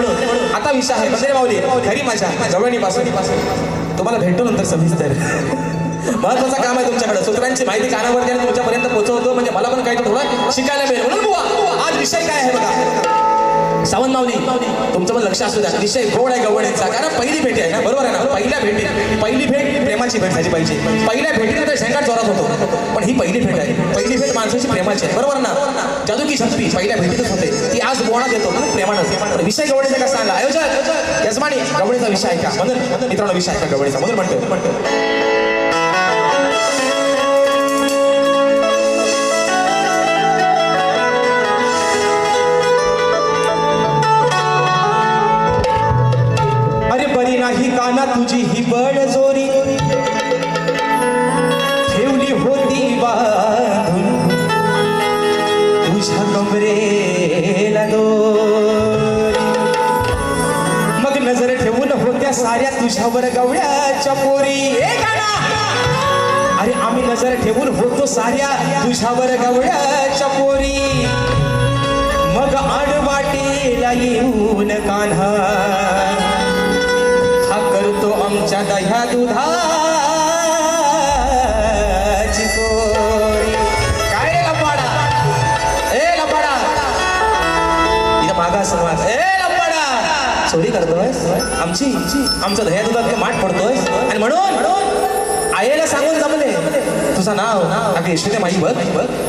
म्हणून आता विषय आहे बंदरे माऊली घरी माझ्या जवळणीपासून तुम्हाला भेटतो नंतर सविस्तर महत्वाचं काम आहे तुमच्याकडे सूत्रांची माहिती कानावरती आणि तुमच्यापर्यंत पोहोचवतो म्हणजे मला पण काही थोडं शिकायला मिळेल म्हणून बुवा आज विषय काय आहे बघा सावंत माऊली तुमचं पण लक्ष असू द्या विषय गोड आहे गवळीचा कारण पहिली भेटी आहे ना बरोबर आहे ना पहिली भेट प्रेमाची भेट झाली पाहिजे पहिल्या भेटीनंतर शेंगाट जोरात होतो पण ही पहिली भेट आहे पहिली भेट माणसाची प्रेमाची आहे बरोबर ना जादू की शक्ती पहिल्या भेटीतच होते ती आज बोळात येतो ना प्रेमानं विषय गवळीचा कसा सांगा आयोजक यजमानी गवळीचा विषय आहे का म्हणून मित्रांनो विषय आहे का गवळीचा म्हणून म्हणतो नाही काना तुझी ही बळजोरी ठेवली होती बांधून तुझ्या कमरेला दोरी मग नजर ठेवून होत्या साऱ्या तुझ्यावर गवळ्याच्या पोरी अरे आम्ही नजर ठेवून होतो साऱ्या तुझ्यावर गवळ्याच्या पोरी मग आडवाटेला येऊन कान्हा करतो आमच्या दह्या दुधाची चोरी काय रे लंबाडा इथं मागा समाज लंबाडा चोरी करतोय आमचं दह्या दुधात माठ पडतोय आणि म्हणून आईला सांगून जमले तुझं नाव अगं यशोदे माई बघ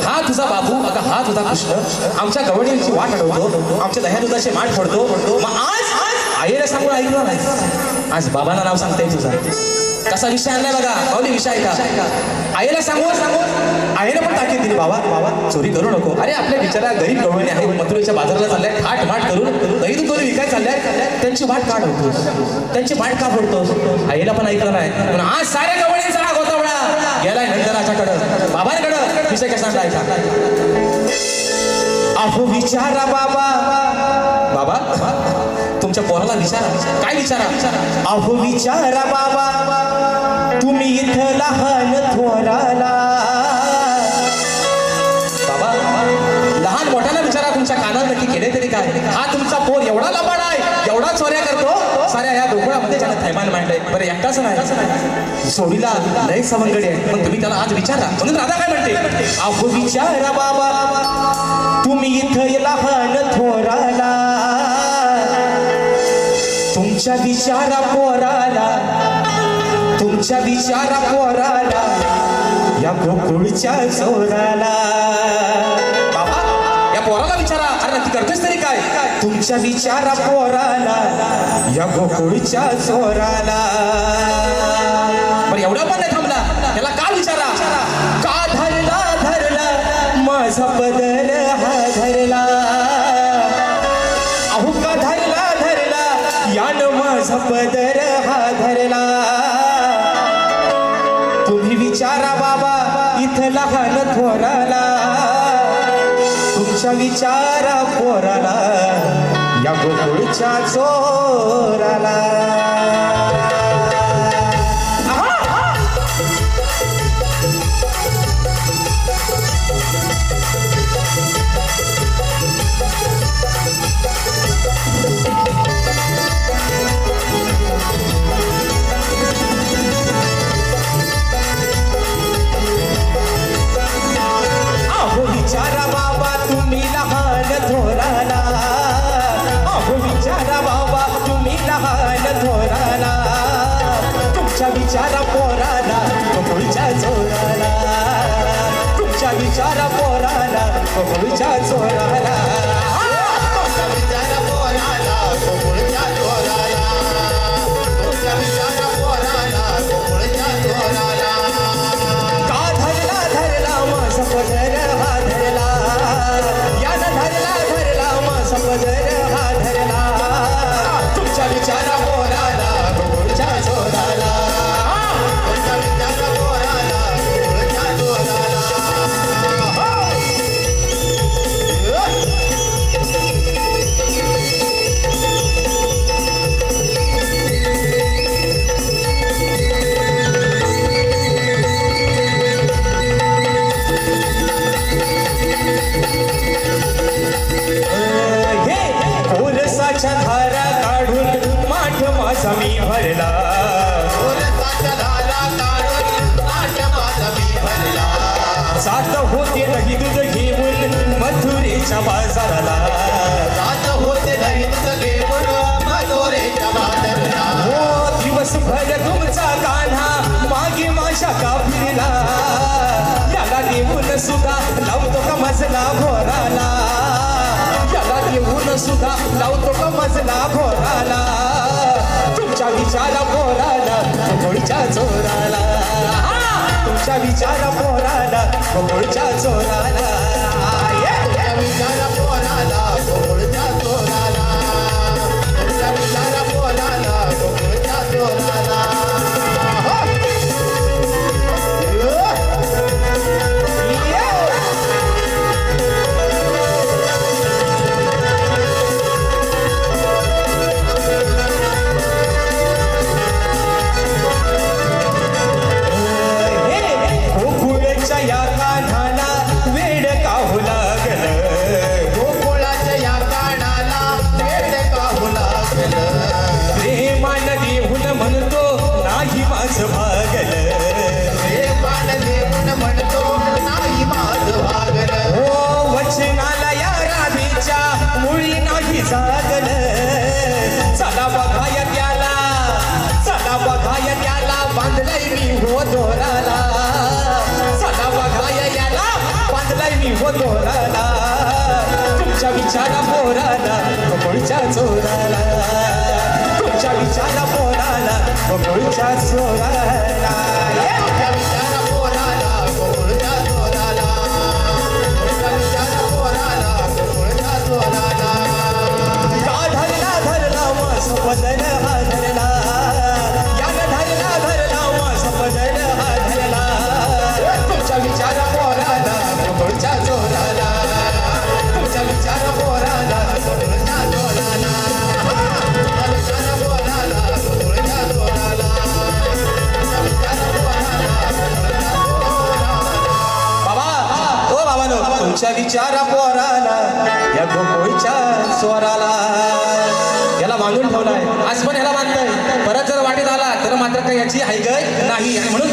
हा तुझा बाबू अगं हा तुझा कृष्ण आमच्या गवळींची वाट अडवतो आमच्या दह्या दुधाचे माठ पडतो मग आज आईला सांगून ऐकलं नाही आज बाबांना नाव सांगताय तुझा कसा विषय आणलाय बघा माऊली विषय का आईला सांगून आईने पण ताकीद दिली बाबा चोरी करू नको अरे आपल्या बिचारा गरीब गवळणी आहे मथुरेच्या बाजाराला चाललाय थाट माठ करून दही दूध दोरी विकाय चाललाय त्यांची वाट का अडवतोस त्यांची वाट का फोडतोस आईला पण ऐकलं नाही पण आज साऱ्या गवळींचा हा गोतावळा गेलाय नंदराच्याकडं बाबांकडं विषय कसा आणलाय का अहो विचारा बाबा तुमच्या पोराला विचारा काय विचारा अहो विचारा बाबा तुम्ही इथं लहान थोराला बाबा लहान मोठ्याला विचारा तुमच्या कानात नक्की केले तरी काय हा तुमचा पोर एवढा लबाडा आहे एवढा चोऱ्या करतो साऱ्या या गोकुळामध्ये ज्याला थैमान मांडलंय बरं एकटाच नाही सोडीला लय सवंगडी आहे पण तुम्ही त्याला आज विचारा म्हणून राधा काय म्हणते अहो विचारा बाबा तुम्ही इथं लहान थोराला तुमच्या विचारा पोराला या गोकुळच्या चोराला बाबा या पोराला विचारा अरे नक्की करतोस तरी काय तुमच्या विचारा पोराला या गोकुळच्या चोराला बरं एवढा पण नाही थांबला त्याला का विचारा का धरला माझा पदर हा धरला अहो का धरला यानं माझा पदर हा धरला तुम्ही विचारा बाबा इथं लहान थोराला तुमच्या विचारा पोराला या गोकुळच्या चोराला विचारा बाबा तुम्ही लहान थोराला अहो विचारा बाबा तुम्ही लहान थोराला तुमच्या विचारा पोराला गोकुळच्या चोराला तुमच्या विचारा पोराला गोकुळच्या चोराला तुमच्या विचारा पोराला गोकुळच्या चोराला तुमच्या विचारा पोराला गोकुळच्या चोराला का धरला माझा पदर हा धरला यानं धरला माझा पदर हा धरला तुमच्या विचारा पोराला गोकुळच्या चोराला तुमच्या विचारा पोराला गोकुळच्या चोराला माझा मी भरला जात होते नाही दूध घेऊन मथुरेच्या बाजाराला हो दिवसभर तुमचा कान्हा मागे माझ्या का फिरला याला देऊन सुद्धा लावतो का मजला घोराला याला देऊन सुद्धा लावतो का मजला घोराला तुमच्या विचारा पोराला गोळच्या चोराला तुमच्या विचारा पोराला गोळच्या चोराला गोकुळच्या या कान्हाला वेड का हो लागलं प्रेमान देऊन म्हणतो नाही माझं भागलं हो वचनाला या राधेच्या मुळी नाही जागलं चला बघाय त्याला चला बघाय त्याला बांधलंय मी हो दोराला चला बघाय याला बांधलंय मी हो दोराला तुमच्या विचारा पोराला गोळच्या चोराला तुमच्या विचारा पोराला गोळच्या चोराला धरला वास बदल हा धरला यानं धरला वास बदल हा धरला तुमच्या विचारा पोराला गोळच्या चोराला तुमच्या विचारा पोराला गोळच्या चोराला बाबा ओ बाबानो तुमच्या विचारा पोराला या गोळच्या स्वराला याला बांधून ठेवलाय आज पण याला बांधताय परत जर वाटेत आला तर मात्र काही याची हायगय नाही आणि म्हणून